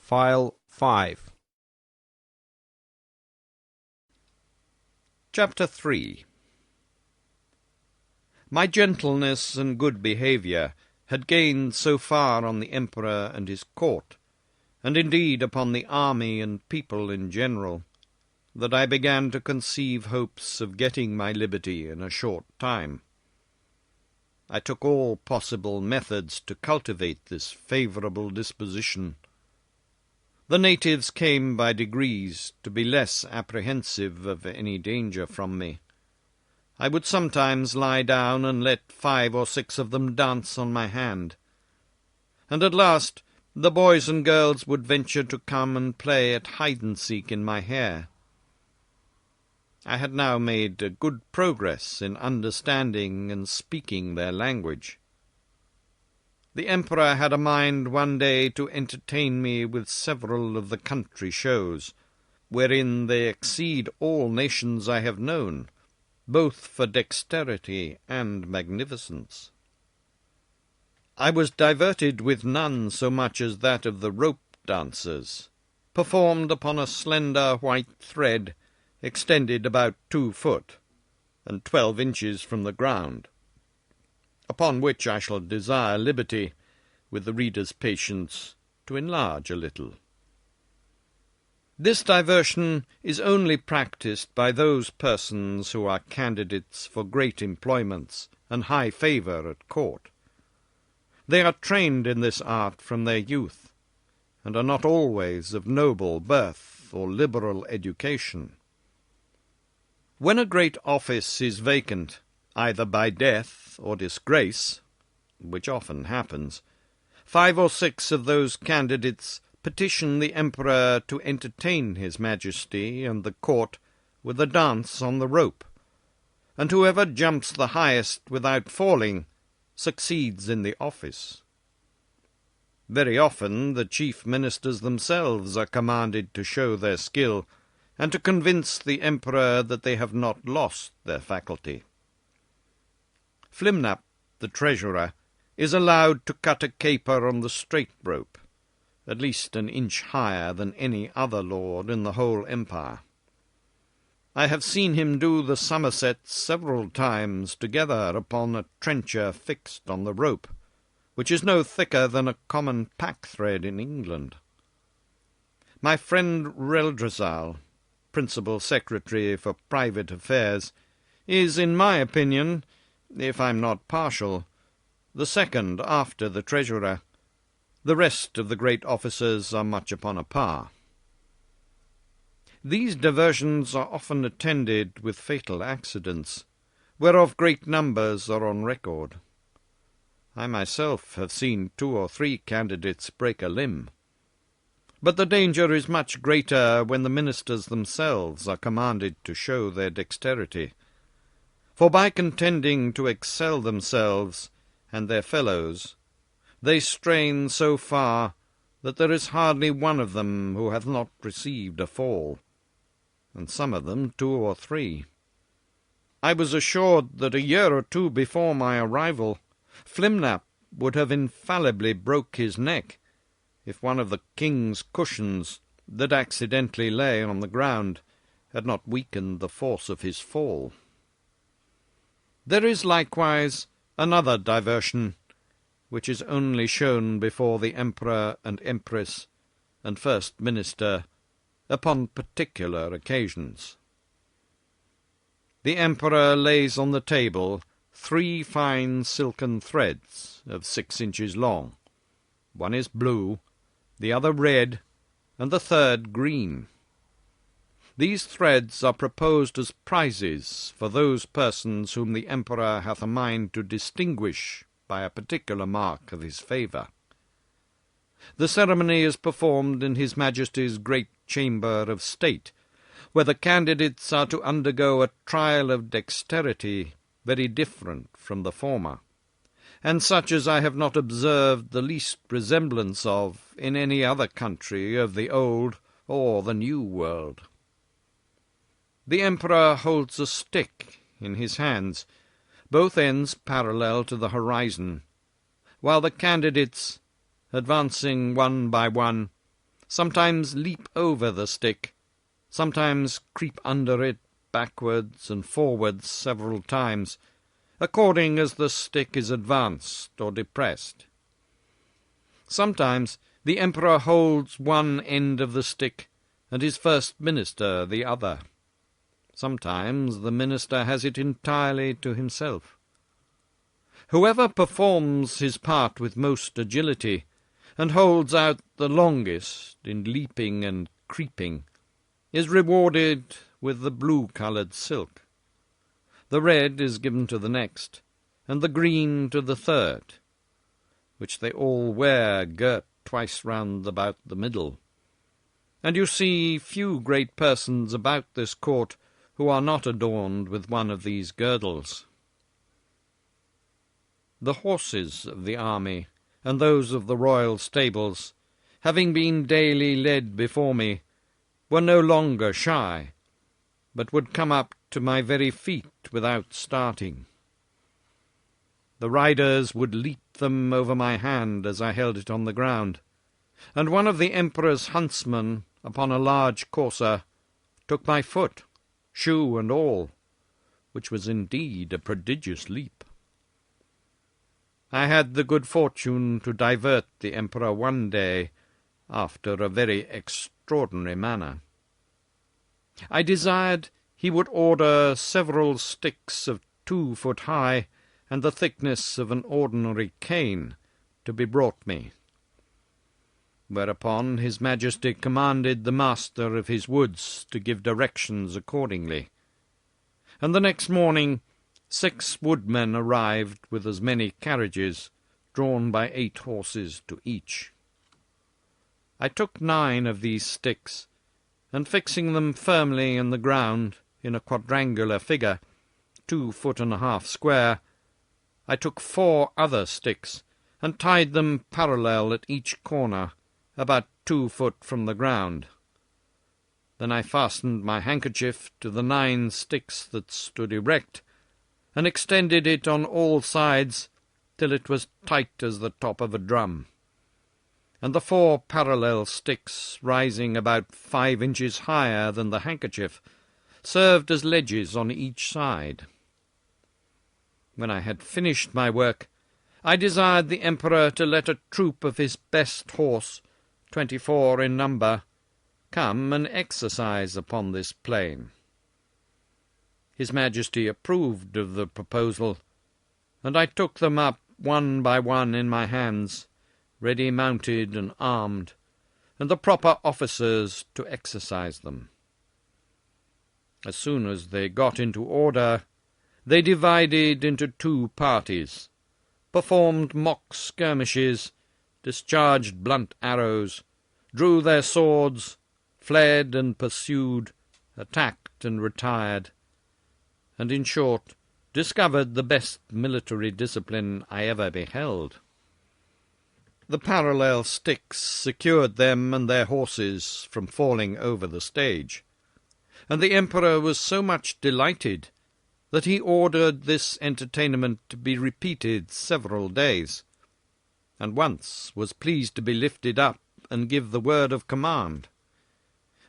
File 5. Chapter 3. My gentleness and good behaviour had gained so far on the Emperor and his court, and indeed upon the army and people in general, that I began to conceive hopes of getting my liberty in a short time. I took all possible methods to cultivate this favourable disposition. The natives came by degrees to be less apprehensive of any danger from me. I would sometimes lie down and let 5 or 6 of them dance on my hand, and at last the boys and girls would venture to come and play at hide-and-seek in my hair. I had now made a good progress in understanding and speaking their language. The Emperor had a mind one day to entertain me with several of the country shows, wherein they exceed all nations I have known, both for dexterity and magnificence. I was diverted with none so much as that of the rope dancers, performed upon a slender white thread, extended about 2 foot, and 12 inches from the ground, upon which I shall desire liberty, with the reader's patience, to enlarge a little. This diversion is only practised by those persons who are candidates for great employments and high favour at court. They are trained in this art from their youth, and are not always of noble birth or liberal education. When a great office is vacant, either by death or disgrace, which often happens, 5 or 6 of those candidates petition the Emperor to entertain his Majesty and the court with a dance on the rope, and whoever jumps the highest without falling succeeds in the office. Very often the chief ministers themselves are commanded to show their skill, and to convince the Emperor that they have not lost their faculty. Flimnap, the treasurer, is allowed to cut a caper on the straight rope, at least an inch higher than any other lord in the whole empire. I have seen him do the somersets several times together upon a trencher fixed on the rope, which is no thicker than a common pack-thread in England. My friend Reldresal, principal secretary for private affairs, is, in my opinion, if I'm not partial, the second after the treasurer. The rest of the great officers are much upon a par. These diversions are often attended with fatal accidents, whereof great numbers are on record. I myself have seen 2 or 3 candidates break a limb. But the danger is much greater when the ministers themselves are commanded to show their dexterity, for by contending to excel themselves and their fellows, they strain so far that there is hardly one of them who hath not received a fall, and some of them 2 or 3. I was assured that a year or 2 before my arrival, Flimnap would have infallibly broke his neck, if one of the king's cushions that accidentally lay on the ground had not weakened the force of his fall. There is likewise another diversion, which is only shown before the Emperor and Empress and First Minister upon particular occasions. The Emperor lays on the table 3 fine silken threads of 6 inches long. One is blue, the other red, and the third green. These threads are proposed as prizes for those persons whom the Emperor hath a mind to distinguish by a particular mark of his favour. The ceremony is performed in His Majesty's great chamber of state, where the candidates are to undergo a trial of dexterity very different from the former, and such as I have not observed the least resemblance of in any other country of the old or the new world. The Emperor holds a stick in his hands, both ends parallel to the horizon, while the candidates, advancing one by one, sometimes leap over the stick, sometimes creep under it backwards and forwards several times, according as the stick is advanced or depressed. Sometimes the emperor holds one end of the stick, and his first minister the other. Sometimes the minister has it entirely to himself. Whoever performs his part with most agility, and holds out the longest in leaping and creeping, is rewarded with the blue-coloured silk. The red is given to the next, and the green to the third, which they all wear girt twice round about the middle. And you see few great persons about this court who are not adorned with one of these girdles. The horses of the army, and those of the royal stables, having been daily led before me, were no longer shy, but would come up to my very feet without starting. The riders would leap them over my hand as I held it on the ground, and one of the emperor's huntsmen, upon a large courser, took my foot, shoe and all, which was indeed a prodigious leap. I had the good fortune to divert the emperor one day after a very extraordinary manner. I desired he would order several sticks of 2 foot high and the thickness of an ordinary cane to be brought me. Whereupon his Majesty commanded the master of his woods to give directions accordingly. And the next morning 6 woodmen arrived with as many carriages, drawn by 8 horses to each. I took 9 of these sticks, and fixing them firmly in the ground in a quadrangular figure, 2 foot and a half square, I took 4 other sticks, and tied them parallel at each corner, about 2 foot from the ground. Then I fastened my handkerchief to the 9 sticks that stood erect, and extended it on all sides till it was tight as the top of a drum, and the 4 parallel sticks, rising about 5 inches higher than the handkerchief, served as ledges on each side. When I had finished my work, I desired the emperor to let a troop of his best horse, 24 in number, come and exercise upon this plain. His Majesty approved of the proposal, and I took them up one by one in my hands, ready mounted and armed, and the proper officers to exercise them. As soon as they got into order, they divided into 2 parties, performed mock skirmishes, discharged blunt arrows, drew their swords, fled and pursued, attacked and retired, and, in short, discovered the best military discipline I ever beheld. The parallel sticks secured them and their horses from falling over the stage, and the emperor was so much delighted that he ordered this entertainment to be repeated several days, and once was pleased to be lifted up and give the word of command,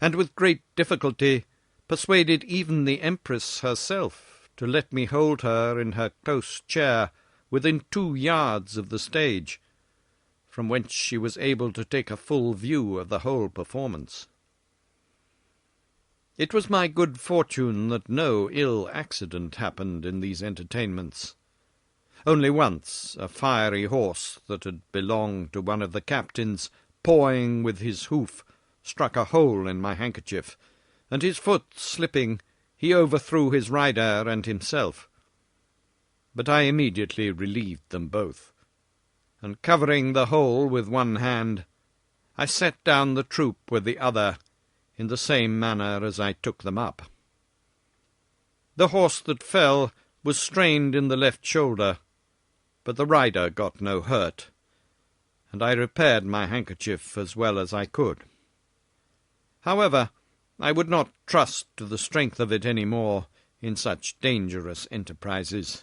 and with great difficulty persuaded even the empress herself to let me hold her in her close chair within 2 yards of the stage, from whence she was able to take a full view of the whole performance. It was my good fortune that no ill accident happened in these entertainments. Only once a fiery horse that had belonged to one of the captains, pawing with his hoof, struck a hole in my handkerchief, and his foot slipping, he overthrew his rider and himself. But I immediately relieved them both, and covering the hole with one hand, I set down the troop with the other, in the same manner as I took them up. The horse that fell was strained in the left shoulder, but the rider got no hurt, and I repaired my handkerchief as well as I could. However, I would not trust to the strength of it any more in such dangerous enterprises.